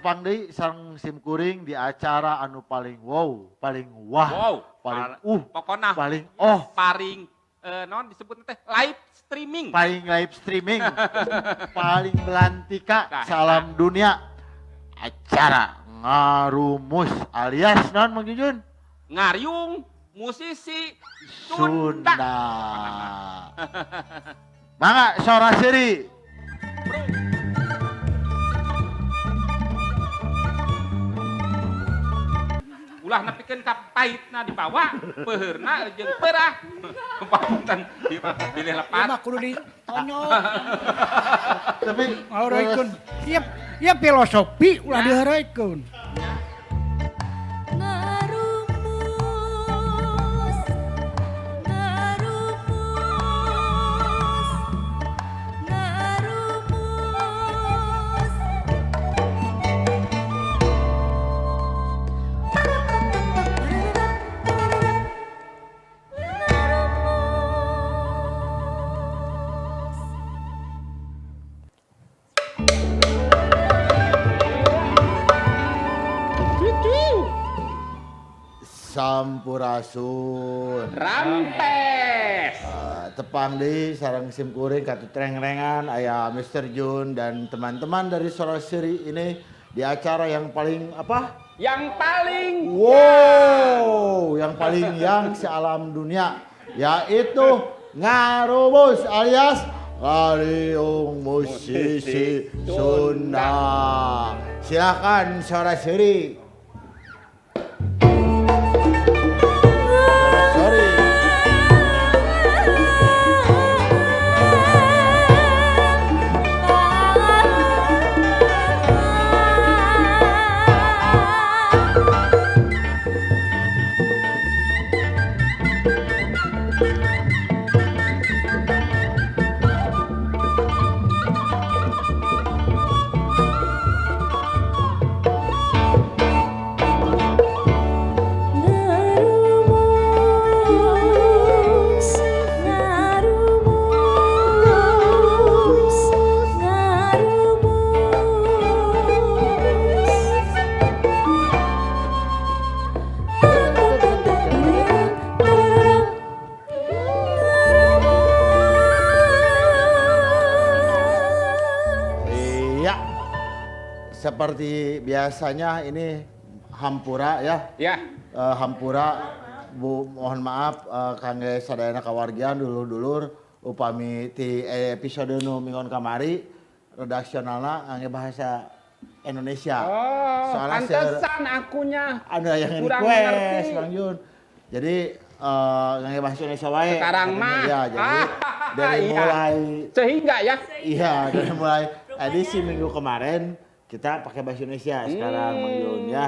tepang deui sareng simkuring di acara anu paling wow, paling wah, paling pokona paling paling non disebut teh live streaming. Paling live streaming, paling belantika salam dunia. Acara ngarumus alias non Mang Jujun? Ngariung musisi Sunda. Mangga Soraseri. Ulah nepikeun ka pahitna dibawa, peurna jeung peurah. Papunten pilih lepat. Mah kudu ditonyol. Tapi Ngaraikeun. Ieu filosofi ulah dihareukeun. Sampurasun Rampes. Tepang di sarang simkuring katu treng-rengan aya Mr. Jun dan teman-teman dari Soraseri ini di acara yang paling apa? Yang paling wow, yang paling yang sealam dunia yaitu ngarumus alias ngariung musisi Sunda. Silakan Soraseri. Seperti biasanya ini hampura ya. Ya. Hampura Bu mohon maaf kangge sadayana kawargian dulur-dulur upami ti episode nu minggon kamari redaksionalna ngangge bahasa Indonesia. Soalnya pantesan akunya ada yang request Bang Jun. Jadi ngangge bahasa Indonesia wae. Sekarang mah ya, jadi dari mulai sehingga ya. Iya, dari mulai edisi minggu kemarin kita pakai bahasa Indonesia sekarang Bang Jun ya.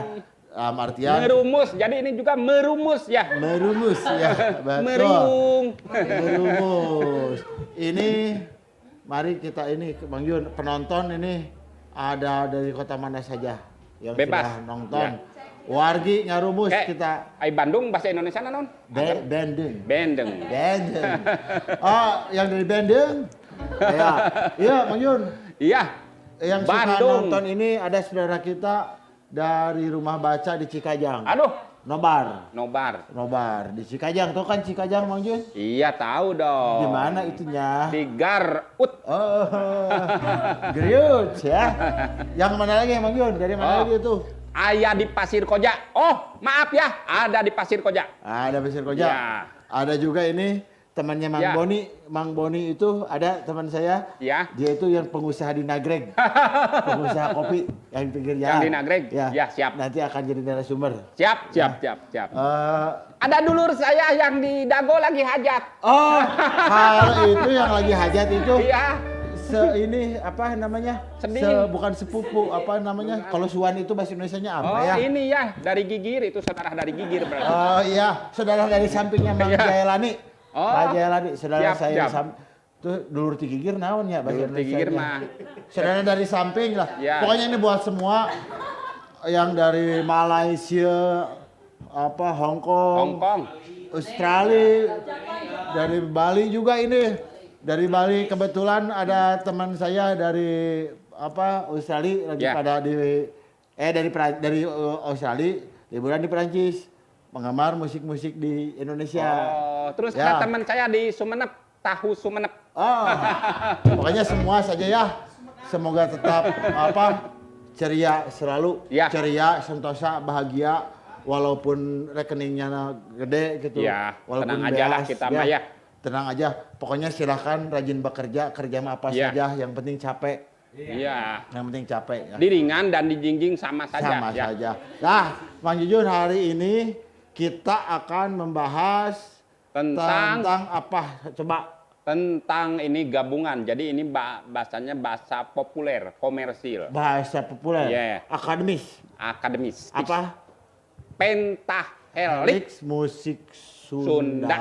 Artian merumus, jadi ini juga merumus ya. Merumus ya, betul. Merumus. Ini mari kita ini Bang Jun, penonton ini ada dari kota mana saja yang bebas sudah nonton. Ya. Wargi ngarumus kita. Ai Bandung bahasa Indonesia non? Bandung. Bandung. Oh, yang dari Bandung? Ya. Iya, Bang Jun. Iya. Yang suka nonton ini ada saudara kita dari rumah baca di Cikajang. Aduh, Nobar Nobar di Cikajang. Tahu kan Cikajang, Bang Jun? Iya, tahu dong. Di mana itunya? Di Garut. Oh, Garut ya. Yang mana lagi, Bang Jun? Dari mana lagi itu? Ayah di Pasir Koja. Oh, maaf ya, ada di Pasir Koja. Ada Pasir Koja. Ya. Ada juga ini temannya Mang Boni. Mang Boni itu ada teman saya. Ya. Dia itu yang pengusaha di Nagreg. Pengusaha kopi yang pinggir jalan. Yang di Nagreg. Ya, siap. Nanti akan jadi narasumber. Siap. Ada dulur saya yang di Dago lagi hajat. Oh, kalau itu yang lagi hajat itu. Iya. Ini apa namanya? Bukan sepupu, apa namanya? Kalau suan itu bahasa Indonesianya apa ya? Oh, ini ya, dari Gigir, itu saudara dari Gigir berarti. Oh iya, saudara dari sampingnya Mang Jayalani. Oh, Pak Jayalani, saudara saya siap. Tuh dulur ti Gigir naon ya bahasa Dulur ti Gigir mah. Saudara dari samping lah. Ya. Pokoknya ini buat semua yang dari Malaysia, apa Hong Kong, Australia, dari Bali juga ini. Dari Bali kebetulan ada teman saya dari apa Australia lagi pada di dari Australia, liburan di Perancis, penggemar musik-musik di Indonesia. Oh, terus Ya. ada teman saya di Sumenep, tahu Sumenep. Oh, pokoknya semua saja ya. Semoga tetap ceria selalu, Ya. ceria, sentosa, bahagia, walaupun rekeningnya gede gitu. Ya, walaupun tenang aja lah kita mah ya. Tenang aja, pokoknya silahkan rajin bekerja, kerja mah apa Ya. saja, yang penting capek, Iya. yang penting capek. Ya. Di ringan dan di jingjing sama saja. Sama ya. saja. Nah, Mang Jujun hari ini kita akan membahas tentang apa? Coba. Tentang ini gabungan. Jadi ini bahasanya bahasa populer, komersil, Bahasa populer, Iya. akademis. akademis. Apa? Pentahelik. Musik Sunda. Sunda.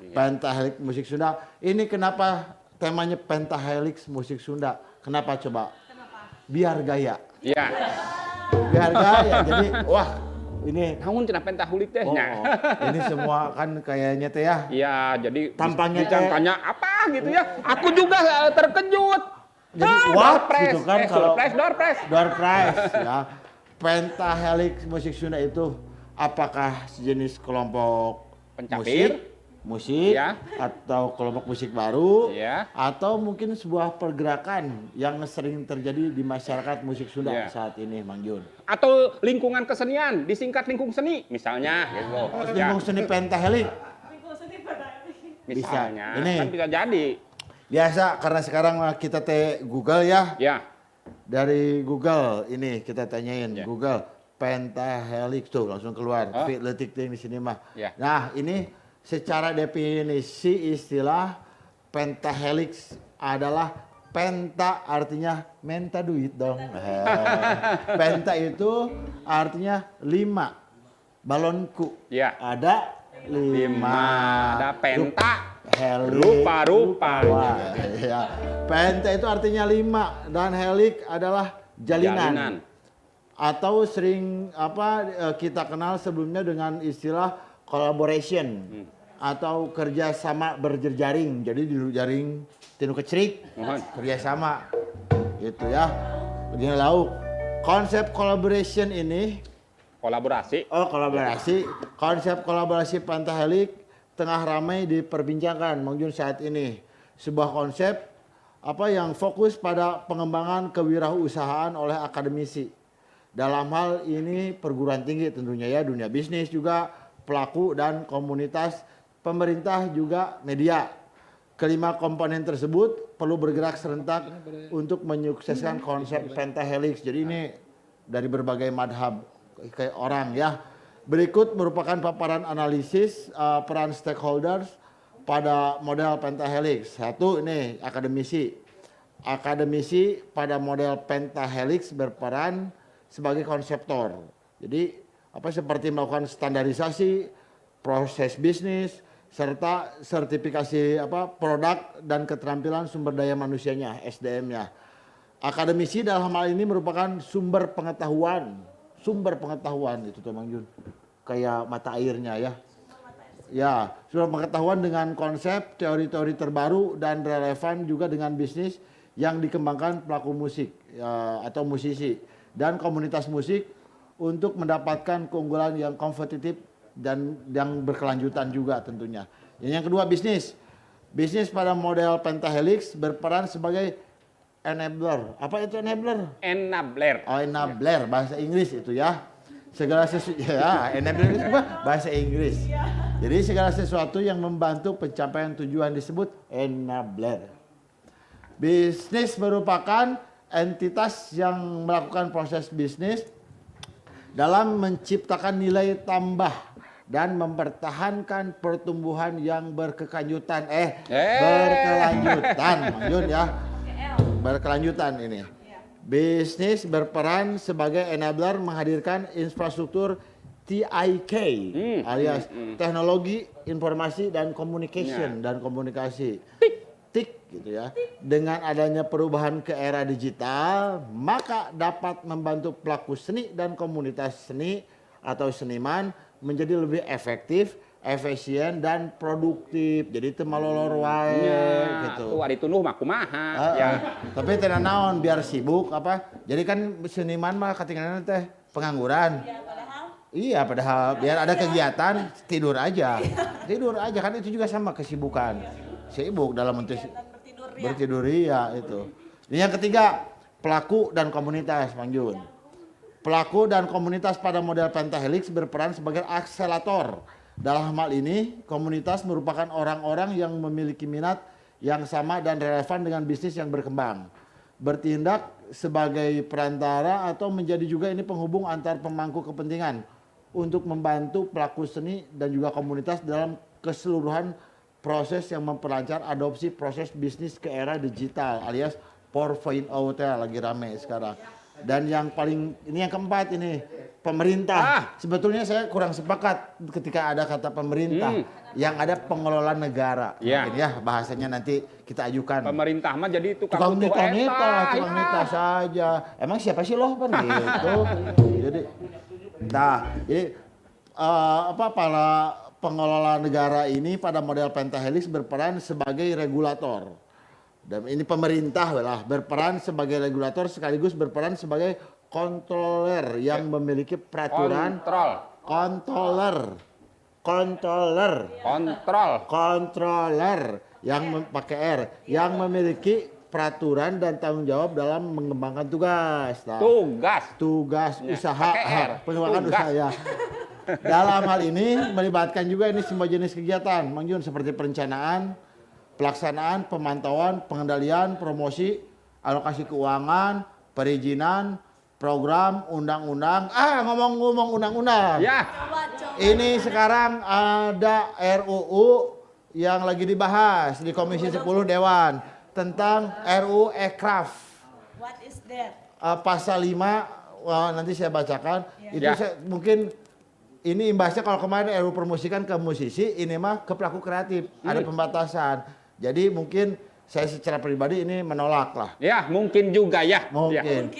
Iya. Pentahelik musik Sunda. Ini kenapa temanya Pentahelik musik Sunda? Kenapa coba? Biar gaya. Iya. Biar gaya. Jadi wah, ini Namun cenah pentahulik teh oh, nya. ini semua kan kayaknya teh ya. Iya, jadi Tampangnya ditanya apa gitu ya. Aku juga terkejut. Jadi what door gitu kan kalau door prize. door prize ya. Pentahelik musik Sunda itu apakah sejenis kelompok Pencapir. musik Ya. atau kelompok musik baru Ya. atau mungkin sebuah pergerakan yang sering terjadi di masyarakat musik Sunda Ya. saat ini, Mang Jun. Atau lingkungan kesenian, disingkat lingkung seni misalnya gitu. Ya. Lingkung seni Pentahelik Misalnya, Ini. kan bisa jadi. biasa karena sekarang kita Google ya. Ya. Dari Google ini kita tanyain Ya. Google Pentahelix tuh langsung keluar. Oh. Letik ting di sini mah. Ya. Nah, ini secara definisi istilah Pentahelix adalah penta artinya menta duit dong. Penta itu artinya 5. Balonku. Ya. Ada 5. Ada penta. Helik, Rupa-rupa. Wah, ya. Penta itu artinya 5 dan helik adalah jalinan. Atau sering kita kenal sebelumnya dengan istilah collaboration atau kerja sama berjejaring. Jadi di jaring tinu kecrik Mohon. kerja sama gitu ya. Begini lauk. Konsep collaboration ini kolaborasi. Konsep kolaborasi Pentahelik tengah ramai diperbincangkan Mang Jun saat ini. Sebuah konsep yang fokus pada pengembangan kewirausahaan oleh akademisi. Dalam hal ini perguruan tinggi tentunya ya, dunia bisnis juga, pelaku dan komunitas, pemerintah juga media. Kelima komponen tersebut perlu bergerak serentak untuk menyukseskan konsep Pentahelix. Jadi ini dari berbagai madhab kayak orang ya. Berikut merupakan paparan analisis peran stakeholders pada model Pentahelix. Satu ini akademisi. Akademisi pada model Pentahelix berperan sebagai konseptor. Jadi seperti melakukan standarisasi, proses bisnis, serta sertifikasi produk dan keterampilan sumber daya manusianya, SDM-nya. Akademisi dalam hal ini merupakan sumber pengetahuan itu tuh Mang Jun. Kayak mata airnya ya. Ya, sumber pengetahuan dengan konsep, teori-teori terbaru dan relevan juga dengan bisnis yang dikembangkan pelaku musik atau musisi dan komunitas musik untuk mendapatkan keunggulan yang kompetitif dan yang berkelanjutan juga tentunya. Yang kedua bisnis. Bisnis pada model Pentahelix berperan sebagai enabler. Apa itu enabler? Enabler. Oh, enabler bahasa Inggris itu ya. Segala sesuatu ya, enabler itu apa? Bahasa Inggris. Jadi segala sesuatu yang membantu pencapaian tujuan disebut enabler. Bisnis merupakan entitas yang melakukan proses bisnis dalam menciptakan nilai tambah dan mempertahankan pertumbuhan yang berkelanjutan. Berkelanjutan, Mang Jun ya. Berkelanjutan ini. Bisnis berperan sebagai enabler menghadirkan infrastruktur TIK alias teknologi informasi dan communication dan komunikasi. TIK gitu ya. Dengan adanya perubahan ke era digital, maka dapat membantu pelaku seni dan komunitas seni atau seniman menjadi lebih efektif, efisien dan produktif. Jadi teu malolor wae gitu. Tuh ari tunduh mah kumaha Ya. ya. Tapi teu naon biar sibuk Jadi kan seniman mah katingalna teh pengangguran. Iya, padahal biar ada kegiatan tidur aja. Tidur aja kan itu juga sama kesibukan. Sibuk dalam bentuk bertidur ya itu. Yang ketiga, pelaku dan komunitas, Mang Jun. Pelaku dan komunitas pada model pentahelix berperan sebagai akselerator. Dalam hal ini, komunitas merupakan orang-orang yang memiliki minat yang sama dan relevan dengan bisnis yang berkembang. Bertindak sebagai perantara atau menjadi juga ini penghubung antar pemangku kepentingan untuk membantu pelaku seni dan juga komunitas dalam keseluruhan proses yang memperlancar adopsi proses bisnis ke era digital alias 4.0 lagi rame sekarang. Dan yang paling ini yang keempat ini pemerintah. Sebetulnya saya kurang sepakat ketika ada kata pemerintah. Yang ada pengelola negara. Mungkin ya bahasanya nanti kita ajukan. Pemerintah mah jadi tukang nita saja. Emang siapa sih loh kan gitu. Jadi para pengelola negara ini pada model pentahelix berperan sebagai regulator. Dan ini pemerintah lah berperan sebagai regulator sekaligus berperan sebagai controller yang memiliki peraturan controller yang pakai R yang memiliki peraturan dan tanggung jawab dalam mengembangkan tugas usaha pengembangan usaha ya. Dalam hal ini melibatkan juga ini semua jenis kegiatan Mang Jun seperti perencanaan, pelaksanaan, pemantauan, pengendalian, promosi, alokasi keuangan, perizinan, program, undang-undang. Ngomong-ngomong undang-undang. Ya. Ini sekarang ada RUU yang lagi dibahas di Komisi 10 Dewan tentang RUU Aircraft. What is that? Pasal 5 nanti saya bacakan. Itu mungkin ini imbasnya kalau kemarin RUU permusikan ke musisi, ini mah ke pelaku kreatif. Ada pembatasan. Jadi mungkin saya secara pribadi ini menolak lah. Ya, mungkin juga ya. Mungkin.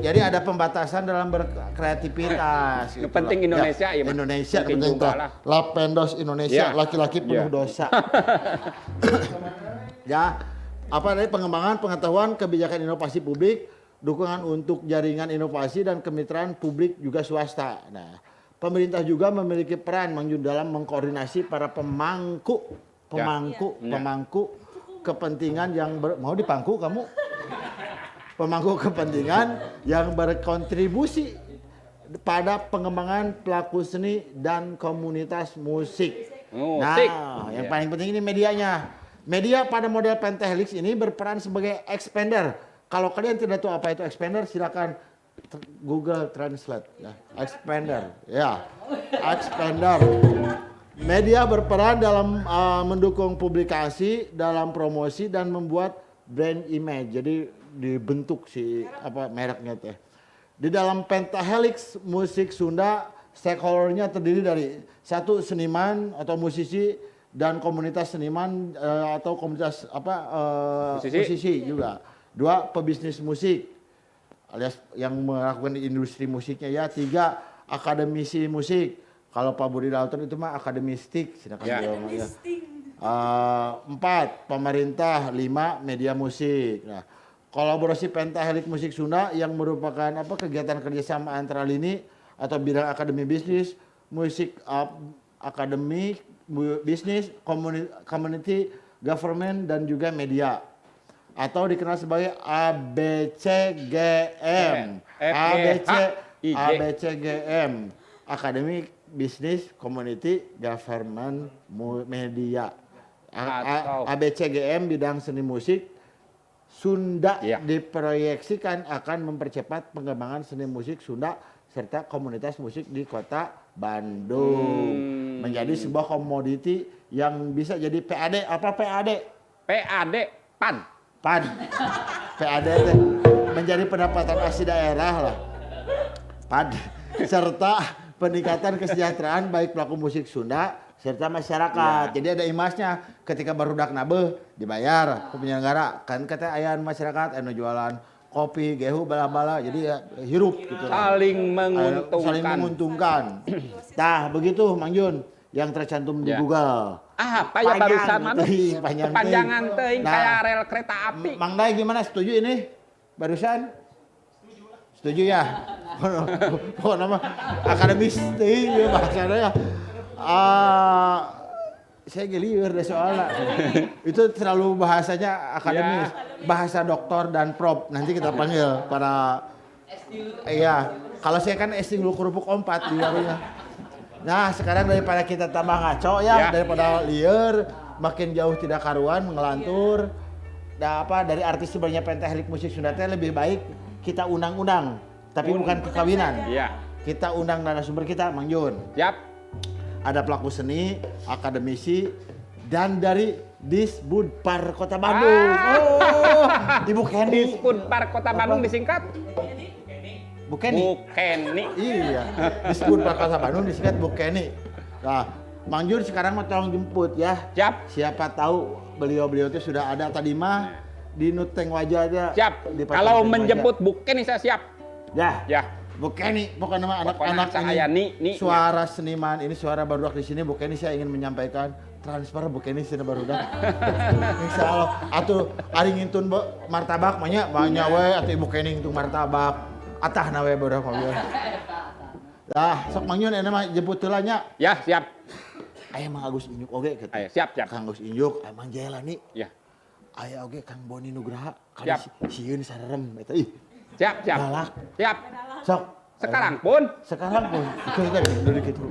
Jadi ada pembatasan dalam berkreativitas. Gitu penting Indonesia ya. Indonesia penting Lapendos Indonesia, laki-laki penuh dosa. Ya, apa dari pengembangan pengetahuan kebijakan inovasi publik, dukungan untuk jaringan inovasi dan kemitraan publik juga swasta. Nah, pemerintah juga memiliki peran dalam mengkoordinasi para pemangku kepentingan yang mau dipangku kamu? Pemangku kepentingan yang berkontribusi pada pengembangan pelaku seni dan komunitas musik. Nah, yang paling penting ini medianya. Media pada model pentahelix ini berperan sebagai expander. Kalau kalian tidak tahu apa itu expander, silakan Google Translate. Ya. Expander, ya. Expander. Media berperan dalam mendukung publikasi, dalam promosi dan membuat brand image. Jadi dibentuk mereknya teh. Di dalam pentahelix musik Sunda, stakeholder-nya terdiri dari satu seniman atau musisi dan komunitas seniman atau komunitas musisi juga. Dua, pebisnis musik alias yang melakukan industri musiknya ya. Tiga, akademisi musik. Kalau Pak Budi Dalton itu mah akademistik, silakan ya. 4, pemerintah. 5, media musik. Nah, kolaborasi pentahelix musik Sunda yang merupakan kegiatan kerjasama antara lini atau bidang akademi bisnis, musik akademi bisnis, community, government dan juga media. Atau dikenal sebagai ABCGM. ABCGM. Akademik Bisnis, Community, Government, Media. ABCGM bidang seni musik Sunda diproyeksikan akan mempercepat pengembangan seni musik Sunda serta komunitas musik di kota Bandung. Menjadi sebuah komoditi yang bisa jadi PAD. Apa PAD? PAD, PAN. PAD menjadi pendapatan asli daerah lah. PAD. Serta peningkatan kesejahteraan baik pelaku musik Sunda serta masyarakat. Jadi ada imasnya ketika barudak nabeh dibayar ke penyelenggara. Kan kata aya masyarakat anu jualan kopi, gehu, bala-bala. Jadi ya hirup gitu. Saling menguntungkan. Nah, begitu Mang Jun yang tercantum di Google. Apa ya barusan panjangan teuing kayak rel kereta api. Mang Day gimana, setuju ini? Barusan? Setuju ya? Pokoknya mah akademis teh ya bahasanya ya. Saya gelieur deh soalnya. Itu terlalu bahasanya akademis. Bahasa doktor dan prof. Nanti kita panggil para iya. Kalau saya kan S3 kerupuk 4 di warungnya. Nah, sekarang daripada kita tambah ngaco ya. Daripada lieur, makin jauh tidak karuan, ngelantur. Dari artis sebenarnya Pentahelik Musik Sunda teh lebih baik kita undang-undang, tapi bukan perkawinan. Iya. Kita undang narasumber kita, Mang Jun. Siap. Ada pelaku seni, akademisi, dan dari Disbudpar Kota Bandung. Oh, Ibu Kenny. Disbudpar Kota Bandung disingkat? Bu Kenny. Bu Kenny. Iya. Disbudpar Kota Bandung disingkat Bu Kenny. Nah, Mang Jun sekarang mau tolong jemput ya. Siap. Siapa tahu beliau itu sudah ada tadi mah di nuteng wajahnya. Siap. Di Kalau nuteng menjemput Bu Kenny saya siap. wajah. Ya. Bu Kenny, pokoknya mah anak-anak saya ini suara seniman ini suara barudak di sini. Bu Kenny saya ingin menyampaikan transfer Bu Kenny sini barudak. Insya Allah. Atuh ari ngintun martabak banyak we atuh Ibu Kenny ngintun martabak. Atah nawe barudak mobil. Dah, sok Mang Yun mah jemput heula nya. Ya, siap. Aya Mang Agus Injuk oge gitu. Ayo, siap. Kang Agus Injuk, aya Mang Jailani. Ya. Aya oge Kang Boni Nugraha. Siap. Sieun sarerem eta ih. Siap. Galak. Siap. Sok. Sekarang pun Kita dari gitu.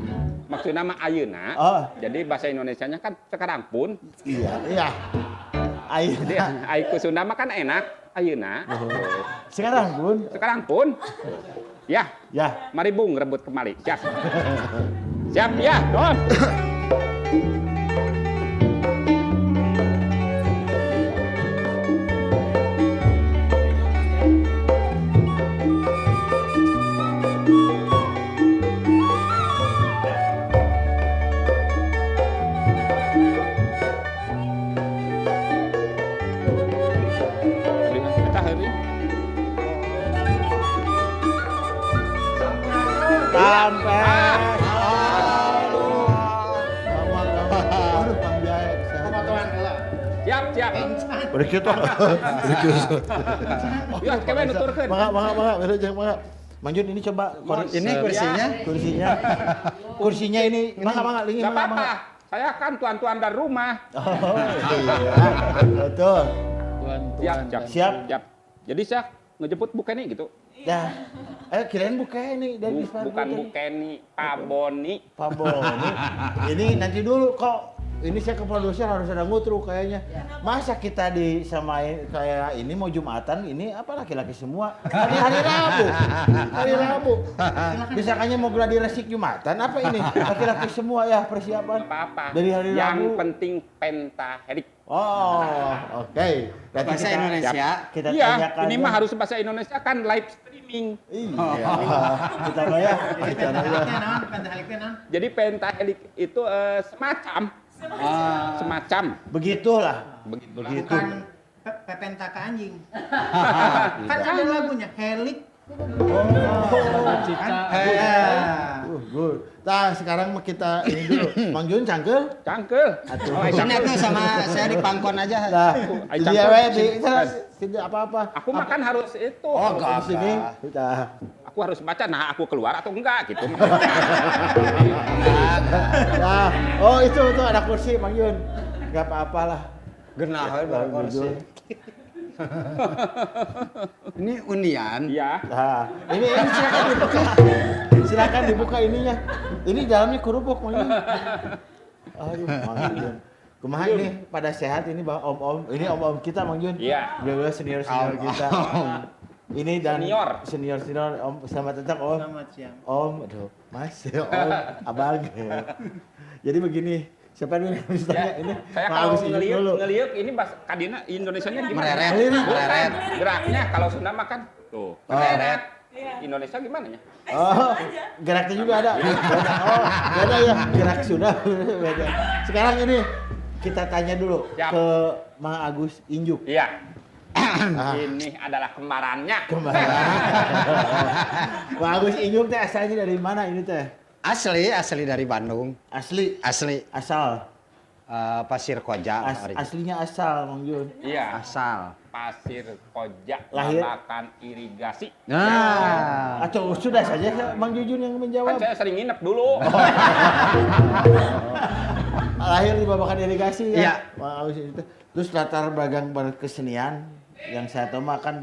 maksudnya mah ayeuna. Oh. Jadi bahasa Indonesianya kan sekarang pun. Iya. Jadi aiku Sunda mah kan enak ayeuna. Sekarang pun. Ya, mari Bung rebut kembali. Siap. Siap ya, Don. Sampai. Siap. Udah gitu. Ya, kewe nuturkeun. Mangga, wilujeng mangga. Mang Jun ini coba Ini kursinya. Kursinya ini mangga lingin Enggak apa-apa. Saya kan tuan-tuan dari rumah. Oh, iya. Betul. Siap. Jadi saya ngejemput Bu Kenny gitu. Ya. Kirain Bu Kenny dari Bukan Bu Kenny, Pak Boni. Pak Boni. Ini nanti dulu kok. Ini saya ke produser harus ada ngutru kayaknya. Masa kita disamain kayak ini mau Jumatan, ini apa laki-laki semua. Hari Rabu. Misalkannya mau gladi resik Jumatan, apa ini? Laki-laki semua ya persiapan. Apa-apa. Dari hari Yang Rabu. penting Pentahelik. Oh, oke. Berarti Bahasa Indonesia. Kita Iya, tanyakan. ini mah harus bahasa Indonesia kan live streaming. Iya. Kita nanya. Jadi Pentahelik itu semacam. Begitulah. Begitu. Bukan pepentaka anjing. Kan ada lagunya Helik. Good. Nah, sekarang kita ini dulu. Mang Jun cangkel. Cangkel. Sini tuh sama saya di pangkon aja. Nah, Ayo dia cangkel. di tidak apa-apa. Aku makan harus itu. Oh, di sini. Kita. Aku harus baca, nah aku keluar atau enggak gitu. Nah, itu ada kursi Mang Jun. Enggak apa-apalah. Genah we bawa kursi. Ini undian. Iya. Nah, ini silakan dibuka. Silakan dibuka ininya. Ini dalamnya kerupuk Mang Jun. Aduh, Mang Jun. Kumaha ini pada sehat ini Bang Om-om. Ini om-om kita Mang Jun. Iya. Beliau senior-senior kita. Ini dan senior Om selamat datang Om. Selamat siang. Om, aduh, Mas, Om, Abang. Jadi begini, siapa dulu yang bisa tanya ini? Saya Pak kalau Agus Injuk dulu. ngeliuk ini bahasa kadina Indonesianya gimana? Mereret. Geraknya kalau Sunda makan tuh. Mereret. Indonesia gimana ya? Oh, geraknya juga ada. Oh, beda ya, gerak sudah. Beda. Sekarang ini kita tanya dulu Siap. ke Mang Agus Injuk. Iya. Ini adalah kembarannya. Mang Agus Injuk teh asalnya dari mana ini teh? Asli dari Bandung. Asli. Asal. Pasir Koja. Aslinya asal Mang Jun. Iya. Asal. Pasir Koja, Lahir? Babakan Irigasi. Nah, Atau sudah saja Bang Jujun yang Kan menjawab. saya sering nginep dulu. Lahir di Babakan Irigasi ya. Iya. Wah, itu. Terus latar belakang berkesenian yang saya tahu mah kan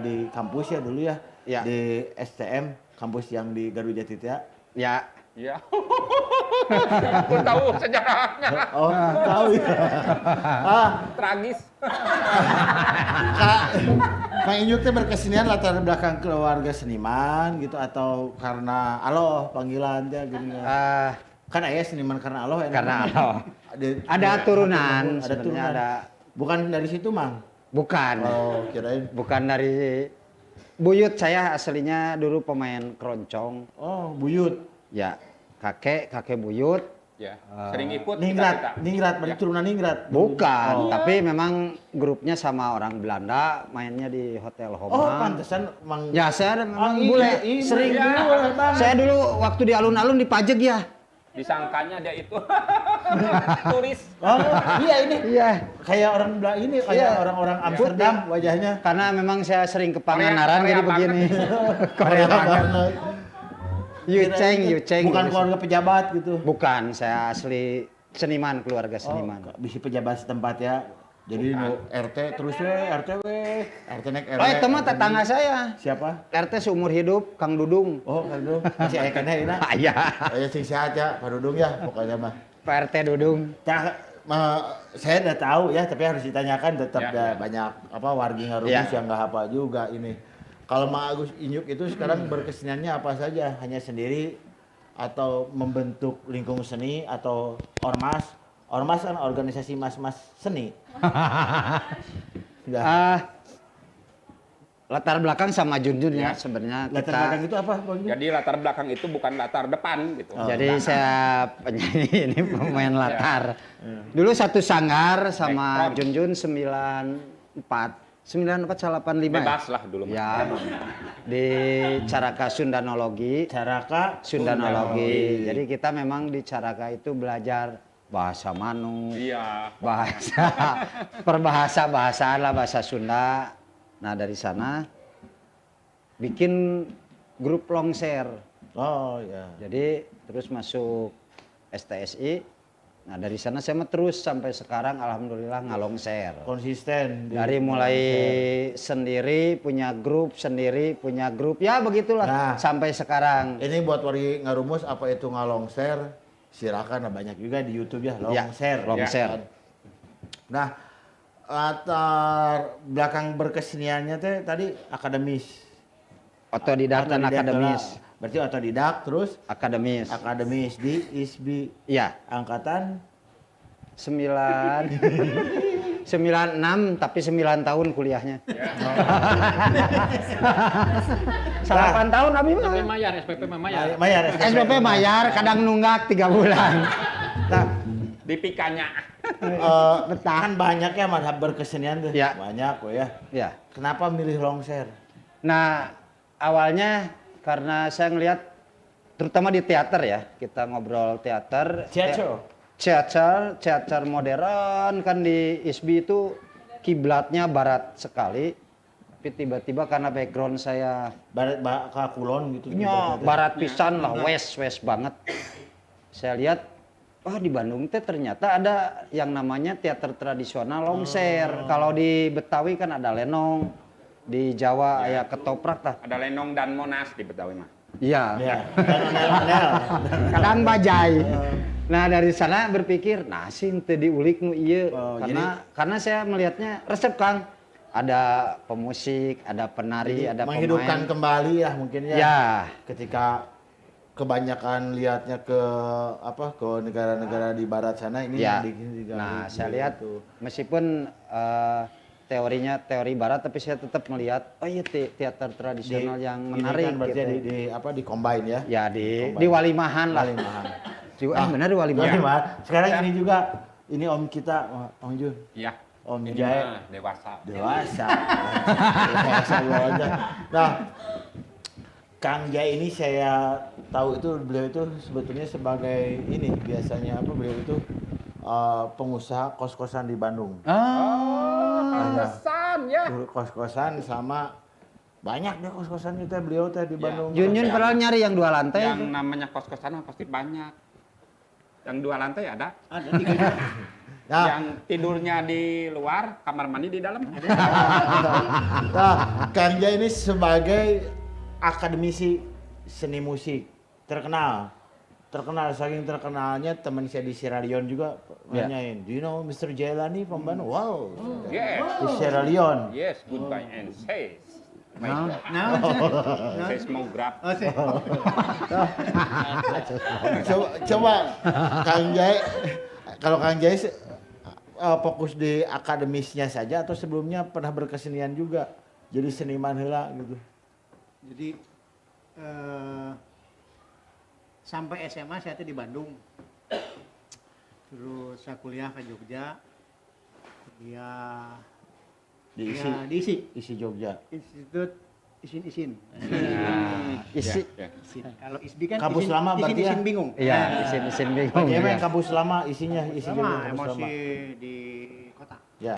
di kampus ya dulu ya. Iya. Di STM, kampus yang di Garuda Tita. ya. Iya. Aku tahu sejarahnya. Oh, tahu ya. Tragis. Kang Inyuk teh berkesenian latar belakang keluarga seniman gitu atau karena Allah panggilan teh gini. Kan aya seniman karena Allah enak. Karena Allah. Ada turunan, sebenarnya ada. Bukan dari situ, Mang. Bukan. Oh, kirain. Bukan dari buyut, saya aslinya dulu pemain keroncong. Oh, buyut. Ya, kakek buyut. Ya, sering ikut Ningrat, berarti turunan Ningrat. Bukan, Oh. tapi memang grupnya sama orang Belanda, mainnya di Hotel Oh, Homan. pantesan Mang. Ya, saya memang iya, bule, iya, sering. iya, boleh banget. Saya dulu waktu di alun-alun di Pajeg ya. Disangkanya dia itu turis. Oh, iya ini. Iya. Kayak orang Belanda ini, kayak Iya. orang-orang Amsterdam wajahnya. Karena memang saya sering ke Pangandaran Korea jadi banget. begini. Korea banget. Yuceng. Bukan keluarga pejabat gitu. Bukan, saya asli seniman, keluarga seniman. Oh, bisi pejabat setempat ya. Jadi nu RT terus RT naik RW. Oh, itu mah tetangga saya. Siapa? RT seumur hidup, Kang Dudung. Oh, Kang Dudung. Masih aya kana ini. Ah, iya. Aya sing sehat ya, Pak Dudung ya pokoknya mah. Pak RT Dudung. Saya udah tahu ya, tapi harus ditanyakan tetap Ya, ya, ya. banyak apa wargi Ngarubis Ya. yang nggak hafal juga ini. Kalau Mang Agus Inyuk itu sekarang berkeseniannya apa saja? Hanya sendiri atau membentuk lingkung seni atau ormas? Ormas kan organisasi mas-mas seni. Sudah. Latar belakang sama Junjun ya Ya. sebenarnya Latar kita. belakang itu apa, Bang Jun? Jadi latar belakang itu bukan latar depan gitu. Oh. Jadi saya penyanyi ini pemain latar. Ya. Dulu satu sanggar sama Background. Junjun 94 Bebas lah dulu mah. Ya. Di Caraka Sundanologi. Caraka Sundanologi. Jadi kita memang di Caraka itu belajar bahasa Manu, Iya. bahasaan lah bahasa Sunda. Nah dari sana bikin grup longser. Oh ya. Jadi terus masuk STSI. Nah dari sana saya mah terus sampai sekarang alhamdulillah ngalongser. Konsisten. Dari mulai sendiri punya grup, ya begitulah Nah. sampai sekarang. Ini buat wargi Ngarumus apa itu ngalongser? Silakan, nah, banyak juga di YouTube ya, Ya, longser. longser. Ya. Nah, latar belakang berkeseniannya teh tadi akademis. Otodidak dan akademis. Berarti otodidak terus Akademis. akademis di ISBI Iya, angkatan 96 tapi 9 tahun kuliahnya. 8 tahun abi mah. Mayar, SPP mah mayar. Mayar SPP mayar, kadang nunggak 3 bulan. Nah, Dipikanya. kan banyak ya madhab berkesenian tuh. Ya. Banyak kok ya. Ya. Kenapa milih longser? Nah, awalnya karena saya ngelihat terutama di teater ya, kita ngobrol teater. Teater modern kan di ISBI itu kiblatnya barat sekali. Tapi tiba-tiba karena background saya Barat Kulon gitu. barat pisan lah, west banget. Saya lihat, wah di Bandung teh ternyata ada yang namanya teater tradisional longser. Kalau di Betawi kan ada lenong, di Jawa ya ketoprak lah. Ada Lenong dan Monas di Betawi mah. Iya. Ya. Dan ondel-ondel. Kadang bajai. Nah dari sana berpikir, nah sih teu diulik nu ieu. Oh, Karena saya melihatnya resep Kang. Ada pemusik, ada penari, ada menghidupkan pemain. kembali ya mungkin ya. Ya. Ketika kebanyakan lihatnya ke negara-negara di barat sana ini Ya. digali Nah, saya gitu. lihat meskipun teorinya teori barat, tapi saya tetap melihat oh iya teater tradisional yang ini menarik kan berarti gitu. di combine ya. Ya di Combine. Walimahan lah. Walimahan. Benar di Walimahan. Walimahan. Sekarang ini juga ini om kita Om Jun. Iya. Om Ini Jai mah dewasa. dewasa. Dewasa gua aja. Nah, Kang Jai ini saya tahu itu beliau itu sebetulnya sebagai ini biasanya beliau itu pengusaha kos-kosan di Bandung. Ah. Pantesan kos-kosan ya. Dulu kos-kosan sama banyak deh kos-kosan itu beliau teh di Ya. Bandung. Jun padahal nyari yang 2 lantai. Yang namanya kos-kosan mah pasti banyak. Yang 2 lantai ada. Ada 3. Nah, Yang tidurnya di luar, kamar mandi di dalam. nah, Kang Jai ini sebagai akademisi seni musik terkenal saking terkenalnya teman saya di Sierra Leone juga Ya. nanyain, do you know Mr. Jailani from Bandung? Wow, Yes. di Sierra Leone. Yes, goodbye and say. Nah, Seismograf. oh, sih. Coba Kang Jai, kalau Kang Jai fokus di akademisnya saja atau sebelumnya pernah berkesenian juga, jadi seniman heula gitu. Jadi sampai SMA saya tuh di Bandung. Terus saya kuliah ke Jogja. Kuliah Diisi, ya, diisi isi Jogja. Institut Isin. Isi. Ya. Isin. Kalau ISBI kan Kampus lama berarti ya? isin bingung. Iya, isin bingung. Pak Jemen ya. kampus lama isinya isi Sama Jogja kampus emosi lama. di kota. Ya.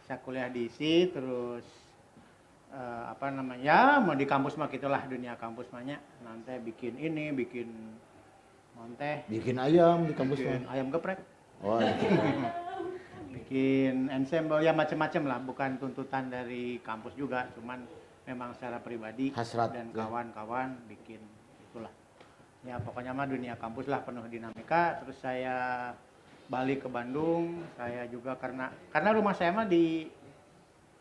Saya kuliah di ISI terus apa namanya? Ya, mau di kampus mah gitulah dunia kampus mahnya. Nanti bikin ini, bikin monteh, Bikin ayam di kampus bikin mah. ayam geprek. Oh, Bikin ensemble ya macam-macam lah, bukan tuntutan dari kampus juga, cuman memang secara pribadi Hasrat, dan ya. kawan-kawan bikin itulah. Ya pokoknya mah dunia kampus lah penuh dinamika. Terus saya balik ke Bandung, saya juga karena rumah saya mah di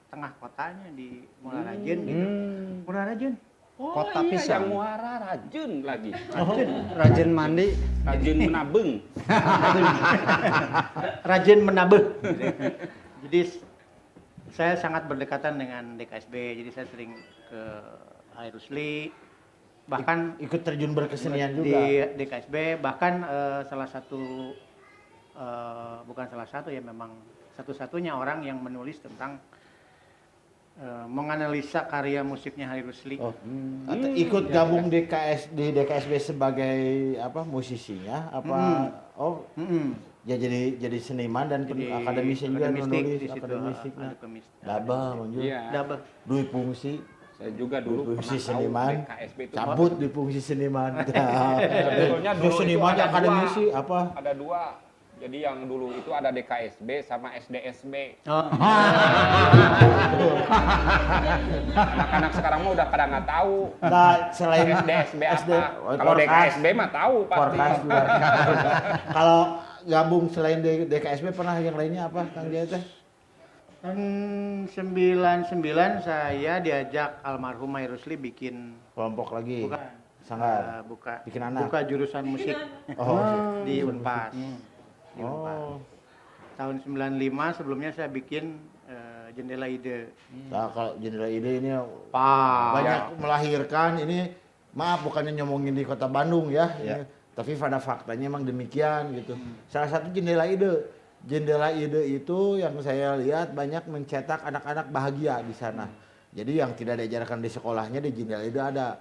tengah kotanya di Muarajin gitu. Muarajin. Oh, Kota iya, pisang. yang Muara Rajun lagi. Rajin mandi. Rajun menabung. Rajin menabeh. Jadi saya sangat berdekatan dengan DKSB, jadi saya sering ke Hai Rusli, bahkan ikut terjun berkesenian di juga. DKSB, bahkan salah satu bukan salah satu ya, memang satu-satunya orang yang menulis tentang menganalisa karya musiknya Hai Rusli. Oh. Atau ikut gabung di DKSB sebagai apa musisinya apa oh Mm-mm. ya jadi seniman dan Jadi akademisnya juga akademistik nulis di situ, akademisnya. akademis- Dabah munjul. Iya. Dabah. Duit fungsi. Saya juga dulu Fungsi pernah tahu seniman. DKSB itu. Cabut di fungsi seniman. Sebetulnya Terus dulu seniman itu ada akademisi apa? Ada 2. Jadi yang dulu itu ada DKSB sama SDSB. Oh. Anak-anak sekarang mah udah pada nggak tahu. Nah, selain SDSB SD, apa? Kalau Forecast. DKSB mah tahu pasti. Forecast juga. Kalau gabung selain DKSB pernah yang lainnya apa Kang Jaya teh? Tahun 99 saya diajak almarhum Hai Rusli bikin Kelompok lagi. bukan Sanggar. buka Bikin anak. buka jurusan musik Oh. di Unpas. Di Unpas. Oh. Tahun 95 sebelumnya saya bikin Jendela Ide. Nah, kalau Jendela Ide ini Banyak. banyak melahirkan ini, maaf bukannya nyomongin di kota Bandung ya, Ya. tapi pada faktanya emang demikian gitu. Salah satu Jendela Ide itu yang saya lihat banyak mencetak anak-anak bahagia di sana. Jadi yang tidak diajarkan di sekolahnya di Jendela Ide ada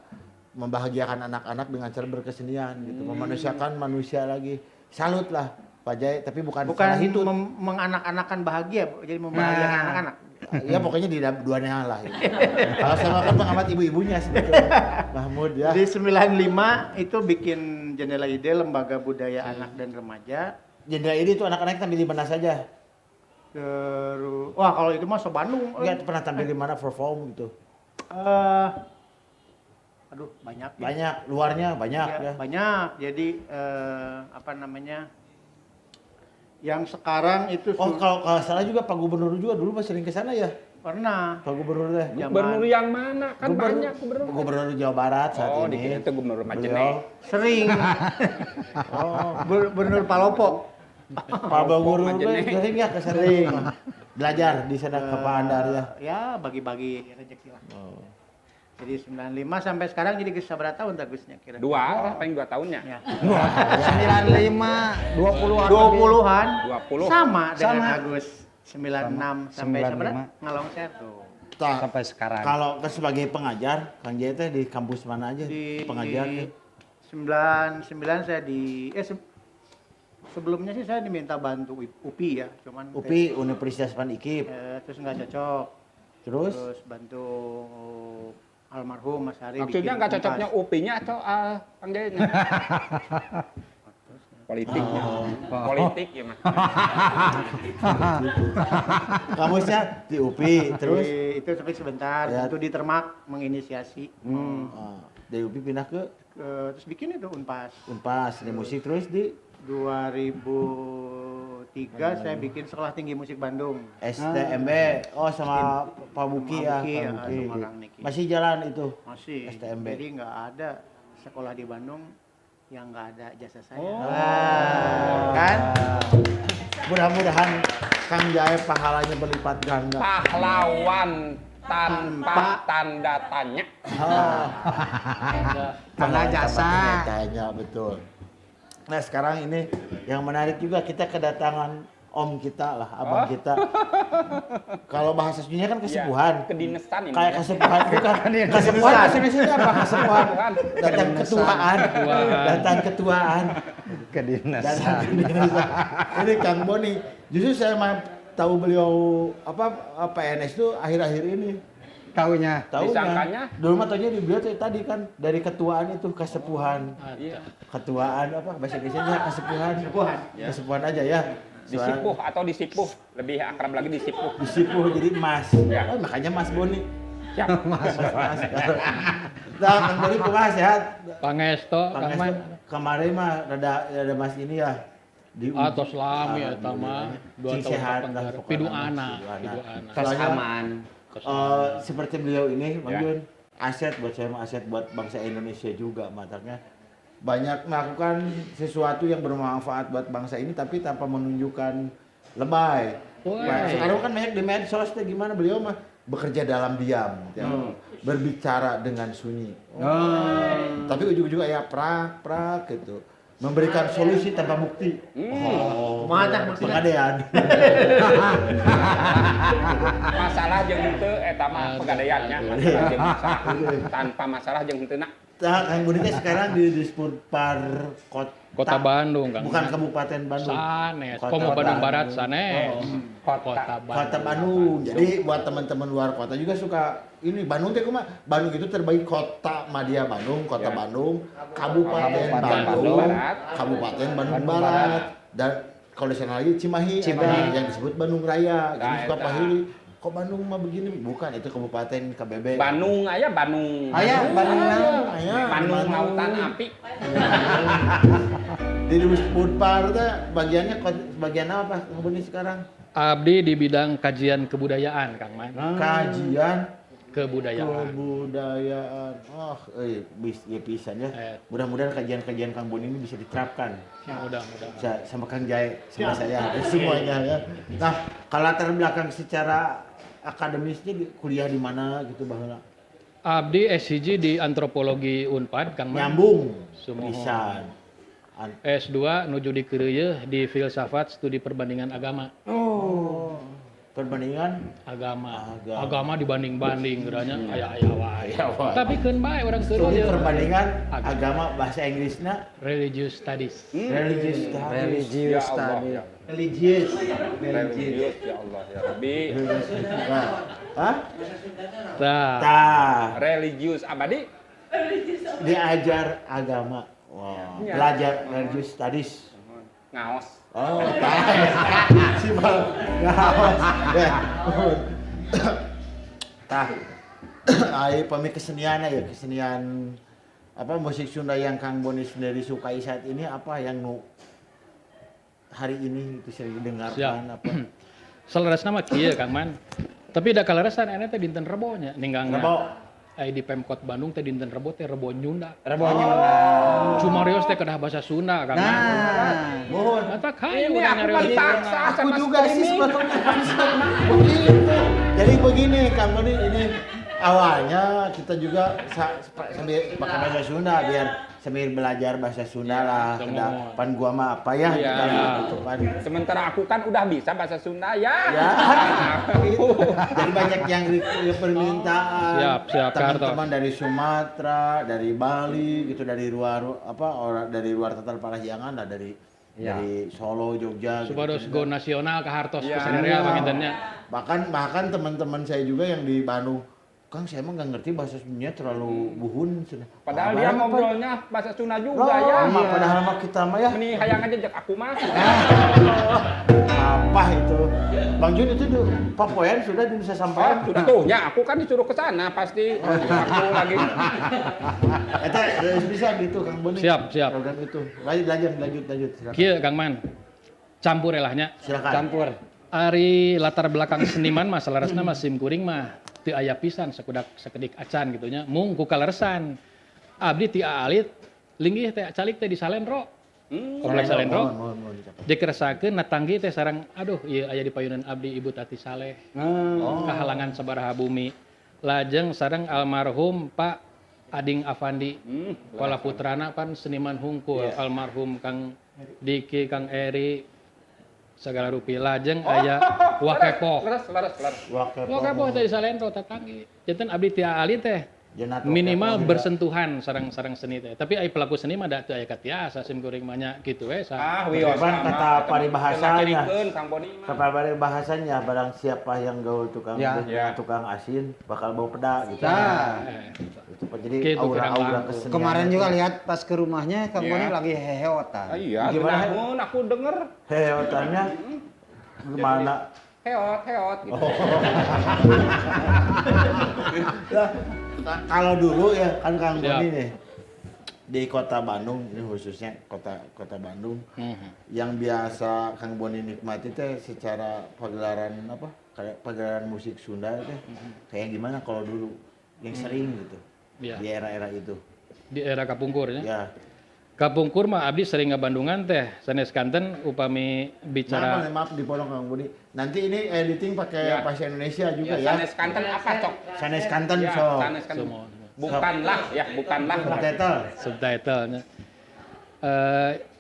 membahagiakan anak-anak dengan cara berkesenian gitu, memanusiakan manusia lagi. Salut lah Pak Jai, tapi bukan salah itu. menganak-anakan bahagia, jadi membahagiakan anak-anak. Ya pokoknya di duanya lah. Gitu. Kalau saya kan pengamat ibu-ibunya sebetulnya. Mahmud ya. Jadi 95 itu bikin Jendela Ide, lembaga budaya anak dan remaja. Jendela Ide itu anak-anak tampil di mana saja? Terus, wah kalau itu mah so Bandung. Enggak pernah tampil di mana perform gitu. Aduh banyak. ya. Banyak, luarnya banyak Ya, ya. banyak. Jadi apa namanya? Yang sekarang itu Oh, kalau salah juga Pak Gubernur juga dulu masih sering ke sana ya. pernah. Pak Gubernur teh. Zaman- Gubernur yang mana? Kan banyak gubernur. Gubernur Jawa Barat saat Oh, ini. dikira itu Gubernur Majene. Beliau. Sering. Oh, Gubernur Palopo. Pak Gubernur Majene. teh sering ya ke sana. Belajar di sana ke Pak Andar ya. Ya bagi-bagi rezeki lah. Oh. Jadi 95 sampai sekarang jadi geus sabaraha tahun Gusnya kira-kira? 2, paling 2 tahunnya. Ya. 95, 20-an. 20-an 20. sama dengan Sama. Agus 96 sampai 95. sebenarnya ngalongser tuh. Sampai sekarang. Kalau sebagai pengajar, Kang Jaya teh di kampus mana aja? Di Pengajarnya. 99 saya di sebelumnya sih saya diminta bantu UPI ya, cuman UPI Universitas Pan IKIP. terus nggak cocok. Terus Terus bantu almarhum Mas Hari Maksudnya bikin nggak Kompas. cocoknya UPI-nya atau Kang Jayanya? Politiknya. Politik ya Mas. kamusnya di UPI, terus Itu tapi sebentar, Ya. itu di Termak menginisiasi. dari UPI pindah ke Terus bikin itu Unpas. Unpas di musik, terus di 2003 saya bikin Sekolah Tinggi Musik Bandung. STMB. Oh, sama Pak Buki ya, Buki, Pak ya, Buki. sama Kang Niki. Masih jalan itu. Masih. STMB. Jadi nggak ada sekolah di Bandung yang nggak ada jasa saya. Kan? Mudah-mudahan Kang Jae pahalanya berlipat ganda. Pahlawan tanpa tanda tanya. Tanda jasa. Tanya betul. Nah sekarang ini yang menarik juga kita kedatangan om kita lah, abang kita. Kalau bahasa Sunda kan kesepuhan. Kedinasan ini. Kayak ya. kesepuhan bukan kesepuhan bahasa Indonesia apa kesepuhan? Datang ketuaan, datang ketuaan. Kedinasan. Ini Kang Boni, justru saya mah tahu beliau PNS itu akhir-akhir ini. Taunya. Disangkanya? Dulu mah taunya di beliau tadi kan dari ketuaan itu kesepuhan. Iya. Ketuaan apa bahasa Indonesia kesepuhan. Kesepuhan aja ya. Disipuh atau disipuh. Lebih akrab lagi disipuh. Disipuh jadi Mas. Ya. Oh, makanya Mas Boni. Siap. Mas. Nah, Kang Boni kumaha sehat? Pangesto, Kang Man. Kemarin mah rada Mas ini ya. Atos lami ya tama 2 tahun sehat kapan pokoknya, pidu Mas. anak, Pidu pidu anak. anak. Tos Soalnya, aman. seperti beliau ini, Bang Ya. Jun, aset buat saya, aset buat bangsa Indonesia juga, matanya banyak melakukan sesuatu yang bermanfaat buat bangsa ini, tapi tanpa menunjukkan lebay. Woi. Nah, sekarang kan banyak di medsos, teh gimana beliau mah bekerja dalam diam, ya. Berbicara dengan sunyi. Tapi ujung-ujungnya ya prak gitu. Memberikan solusi tanpa bukti. Mantap maksudnya. Pengadean. Masalah jeung henteu eta mah pegadaiannya. Masalah jeung masalah. Tanpa masalah jeung henteu na. Nah, Kang Budi teh sekarang di Dispurpar Kota Bandung, Kang. bukan Kabupaten Bandung. Sanes, Kota Komo Bandung Bandung. Barat sanes. Oh. Kota Bandung. Kota Bandung. Jadi buat teman-teman luar kota juga suka ini Bandung teh kumaha? Bandung itu terbaik kota Madya Bandung, Kota Ya. Bandung, Kabupaten Kabupaten Bandung, Barat. Kabupaten Bandung Bandung Barat, Barat. dan kalau di sana lagi Cimahi, Cimahi. yang disebut Bandung Raya. Jadi Nah, suka eta. pahili, kok Bandung mah begini? Bukan, itu Kabupaten KBB. Bandung aya Bandung. Aya Bandung naon? Aya, Bandung di lautan api. Di Dispurpar teh bagian apa Kang Budi sekarang? Abdi di bidang kajian kebudayaan, Kang Man. Kajian Kebudayaan. kebudayaan. Oh, ya pisan ya. Mudah-mudahan kajian-kajian Kang Bun ini bisa diterapkan. Mudah-mudahan. Bisa sama Kang Jai, sama saya, semuanya ya. Nah, kalau latar belakang secara akademisnya kuliah di mana gitu baheula? Abdi SCG di antropologi Unpad, Kang Man. Nyambung Sumoho. pisan. S2 nuju di Keureuy di filsafat studi perbandingan agama. Perbandingan Agama. Agama. Agama dibanding-banding geranya aya-aya wae. Aya wae. Tapi keun bae urang studi Keureuy. perbandingan Agama. agama bahasa Inggrisnya Religious studies. religious studies. Religious Ya Allah, study. ya. Religious. Religius ya Allah ya Rabbi. Nah, hah? Tah. Tah. Religius abadi. Diajar agama. Wow. Iya. Belajar religious studies. Ngaos. Oh, tah. Si Bang. Ngaos. Ya. Tah. Ai pami kesenian ya, kesenian apa musik Sunda yang Kang Boni sendiri sukai saat ini apa yang nu hari ini itu sering didengarkan apa? Seleresna mah kieu Kang Man. Tapi da kaleresan ene teh dinten Rebo nya ninggangna. Rebo. Ai di Pemkot Bandung teh dinten Rebo teh Rebo Nyunda. Rebo Nyunda. Cumarios teh kedah bahasa Sunda Kang Man. Nah, Mohon. Eta kayu Ini aku mah dipaksa Aku sama juga sih streaming. sebetulnya begitu. Jadi begini Kang Boni ini awalnya kita juga sambil pakai bahasa Sunda biar sambil belajar bahasa Sunda lah. semua. Pan gua mah apa ya? Iya. Kita gitu kan. Sementara aku kan udah bisa bahasa Sunda ya. Ya, gitu. Jadi banyak yang permintaan. Siap, Teman-teman dari Sumatera, dari Bali, gitu dari luar apa orang dari luar Total Parahyangan lah dari Ya. dari Solo, Jogja. Supados gitu. go nasional ke hartos Iya. kesanarea pangintennya. Bahkan teman-teman saya juga yang di Bandung, Kang saya emang nggak ngerti bahasa Sunda terlalu buhun. Padahal Apa- dia apa- ngobrolnya bahasa Sunda juga Oh, ya. mah, padahal mah kita mah ya Meni hayang aja jak aku mah. apa itu. Bang Jun itu Papoyan sudah bisa Oh, sampai. sudah tuh, ya aku kan disuruh ke sana pasti. Aku lagi. Eta bisa gitu Kang Boni. Siap. Program itu. Lanjut. Silakan. Kieu Kang Man. Campur elahnya. Silakan. Campur. Ari latar belakang seniman mah salaresna mah sim kuring mah teu aya pisan sakedik acan gitu nya. Mung ku kaleresan. Abdi ti alit linggih teh calik teh di Salendro. Kompleks Salendro. Mohon. Dikeresakeun natanggi teh sareng aduh ieu aya di payunan abdi Ibu Tati Saleh. Kahalangan sabaraha bumi. Lajeng sareng almarhum Pak Ading Afandi. Kala putrana pan seniman hungkul almarhum Kang Diki, Kang Eri segala rupi. Lajeng aya Wakepoh. Leres. Wakepoh teh di Salendro tatanggi. Janten abdi ti alit teh Jenat minimal Wakepoh juga. bersentuhan sareng seni teh. Tapi ai pelaku seni mah da teu aya katiasa sim kuring mah nya kitu we sa. Wios. Cuman kata paribahasanya. Kirikeun Kang Boni mah. Kabar bahasanya barang siapa yang gaul tukang Ya. tukang asin bakal bau peda gitu. Nah, Itu jadi Gitu, aura-aura kurang kesenian. kemarin juga lihat pas ke rumahnya Kang Iya. Boni lagi heheotan. Iya, Gimana? namun aku denger Heotannya gimana? heot gitu. Lah, kalau dulu ya kan Kang Siap. Boni nih di kota Bandung ini khususnya kota Bandung yang biasa Kang Boni nikmati teh secara pagelaran apa kayak pagelaran musik Sunda teh kayak gimana kalau dulu yang sering gitu Iya. di era-era itu Di era kapungkur nya. ya. Kapungkur mah abdi sering ngabandungan teh sanes kanten upami bicara Maaf dipotong Kang Budi. Nanti ini editing pakai Ya. bahasa Indonesia juga Ya, ya. sanes kanten apa cok? Sanes Kanten Ya, so. sanes kanten. semua. Bukanlah Subtitle. Subtitlenya.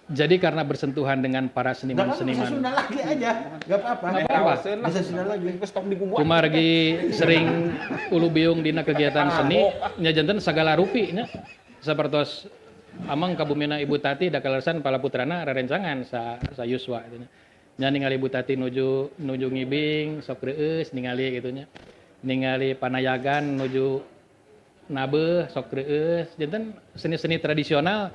Jadi karena bersentuhan dengan para Enggak apa-apa, bisa seniman-seniman. Sunda lagi aja. Enggak apa-apa. Nggak apa-apa. Bisa Sunda lagi. Stok di gubuk. Kumargi sering ulu biung dina kegiatan seni nya janten sagala rupi nya. Sapertos amang kabumina Ibu Tati da kaleresan pala putrana rerencangan sa Yuswa gitu nya. Nya ningali Ibu Tati nuju ngibing sok reueus ningali gitu nya. Ningali panayagan nuju nabeuh sok reueus. Janten seni-seni tradisional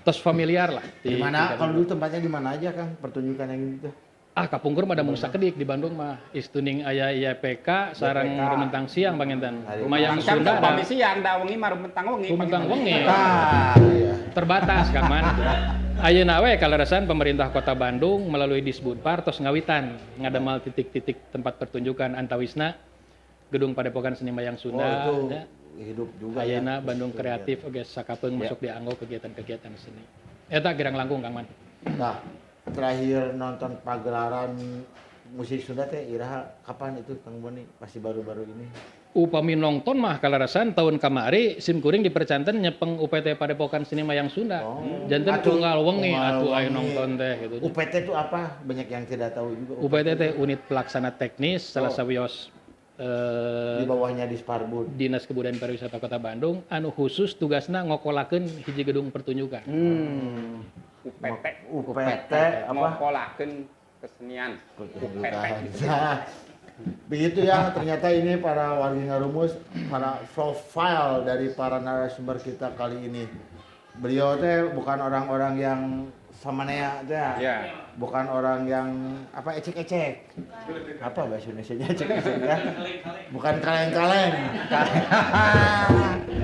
tos familiar lah. Di mana? Kalau dulu tempatnya di mana aja Kang? Pertunjukan yang gitu. Kapungkur mah da mung sakedik di Bandung mah. Istuning aya IPK sareng IPK. rumentang siang panginten. Hari Lumayan Kan Sunda da komisi yang da wengi mah rumentang wengi. rumentang wengi. Iya. Terbatas Kang Man. Ayeuna we kaleresan pemerintah Kota Bandung melalui Disbudpar tos ngawitan ngademal titik-titik tempat pertunjukan antawisna Gedung Padepokan Seni Mayang Sunda. Oh, itu ya. hidup juga Ayeuna ya. Bandung Kreatif oge sakapeung Ya. masuk dianggo kegiatan-kegiatan seni. Eta girang langkung Kang Man. Nah, terakhir nonton pagelaran musik Sunda teh iraha kapan itu Kang Boni? Pasti baru-baru ini. Upami nongton mah kaleresan tahun kamari sim kuring dipercanten nyepeng UPT Padepokan Seni Mayang Sunda. Oh. Janten Atuh, tunggal wengi tunggal atuh aya wengi. nongton teh gitu. UPT itu apa? Banyak yang tidak tahu juga. UPT teh unit pelaksana teknis salah sawios Di bawahnya Disparbud. Dinas Kebudayaan Pariwisata Kota Bandung anu khusus tugasna ngokolakeun hiji gedung pertunjukan. UPT. UPT apa? Ngokolakeun kesenian. Pertunjukan. Nah, begitu ya, ternyata ini para wargi ngarumus, para profile dari para narasumber kita kali ini. Beliau teh bukan orang-orang yang samanea teh. Ya. Bukan orang yang apa ecek-ecek. Apa bahasa Indonesianya ecek-ecek ya? Bukan kaleng-kaleng.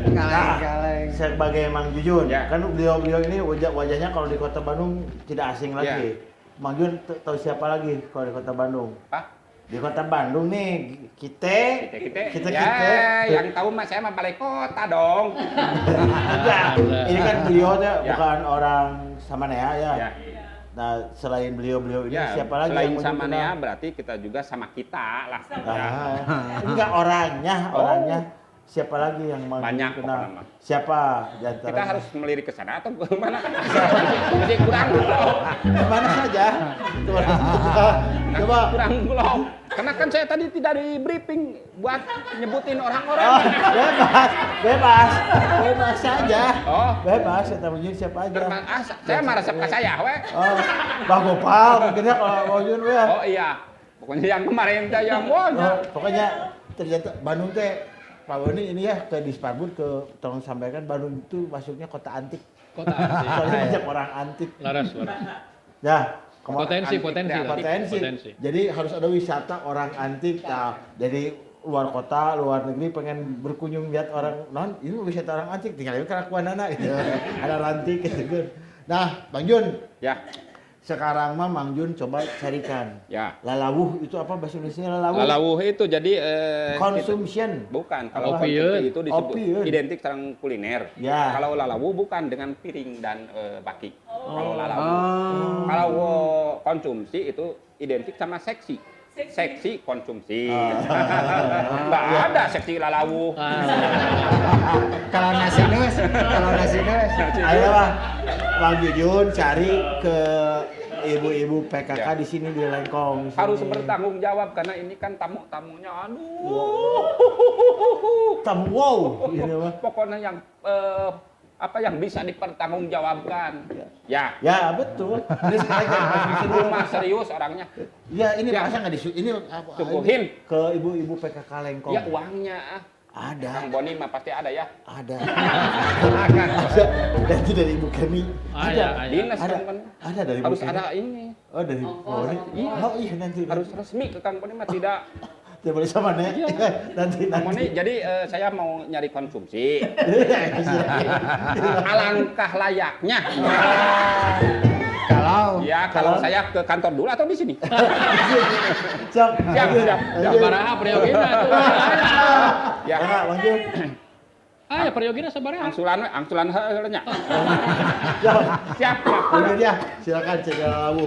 Kaleng-kaleng. Sebagai Mang Jujun, Ya. kan beliau ini wajahnya kalau di Kota Bandung tidak asing lagi. Mang Jujun tahu siapa lagi kalau di Kota Bandung? Pak, Di Kota Bandung nih, kita. Ya, yang tahu mah saya mah balai kota dong. Enggak, ini kan beliau teh Ya. bukan orang Samanea ya. Ya. Nah, selain beliau-beliau ini Ya, siapa lagi selain mau sama dikenal? Nea berarti kita juga sama kita lah. Ya. Enggak orangnya. siapa lagi yang mau Banyak kenal? pokoknya mah. Siapa di antara Kita harus melirik ke sana atau ke mana? Jadi kurang belum. kemana saja? Coba. Kurang belum. Karena kan saya tadi tidak di briefing buat nyebutin orang-orang. Oh, bebas saja. Oh. Bebas, kita punya siapa aja. Saya mah resep ke saya, we. Oh, Bang Gopal, mungkinnya kalau mau Yun, ya. Oh iya. Pokoknya yang kemarin teh yang Oh, pokoknya ternyata Bandung teh Pak Boni ini ya ke Disparbud tolong sampaikan Bandung itu masuknya kota antik. Kota antik. Soalnya banyak orang antik. Laras. Ya, Potensi. potensi. Jadi harus ada wisata orang antik. Nah, dari luar kota, luar negeri pengen berkunjung lihat orang ini wisata orang antik, tinggal kelakuan anak gitu. Ada rantik gitu. Nah, Bang Jun. Ya. Sekarang mah Mang Jun coba carikan. Ya. Lalawuh itu apa bahasa Indonesia lalawuh? Lalawuh itu jadi Consumption. bukan. Kalau Opieun. konsumsi itu disebut Opieun. identik dengan kuliner. Ya. Kalau lalawuh bukan dengan piring dan baki. Kalau lalawuh. Oh. Kalau konsumsi itu identik sama seksi. Seksi konsumsi. Nggak ada seksi lalawuh. Kalau nasi nus. Ayo lah, Bang Jujun cari ke ibu-ibu PKK Ya. di sini di Lengkong. Harus sini. bertanggung jawab karena ini kan tamu-tamunya Tamu wow, ini mah. pokoknya yang yang bisa dipertanggungjawabkan. Ya. Ya betul. Ini sekarang Rumah serius orangnya. Ya ini Ya. masa nggak ini apa? Suguhin. Ke ibu-ibu PKK Lengkong. Ya uangnya. Ada. Kang Boni mah pasti ada ya. Ada. Ada. Dan itu dari Ibu Kemi. Ada. Dinas Ada. kan. Ada dari Ibu Harus Kemi. ada ini. Oh dari Boni. Iya. Oh iya nanti. Harus resmi ke Kang Boni mah tidak. Tidak boleh sama nek. Iya. Nanti Kang Boni jadi saya mau nyari konsumsi. Alangkah layaknya. Ya kalau saya ke kantor dulu atau di sini. Siap. Siap. Sabaraha Priogina tuh. Ya. Ya, Bang Jun. Ya Priogina sabaraha. Angsulan heulnya. Siap. Siap. Bang Jun ya, silakan cek lawu.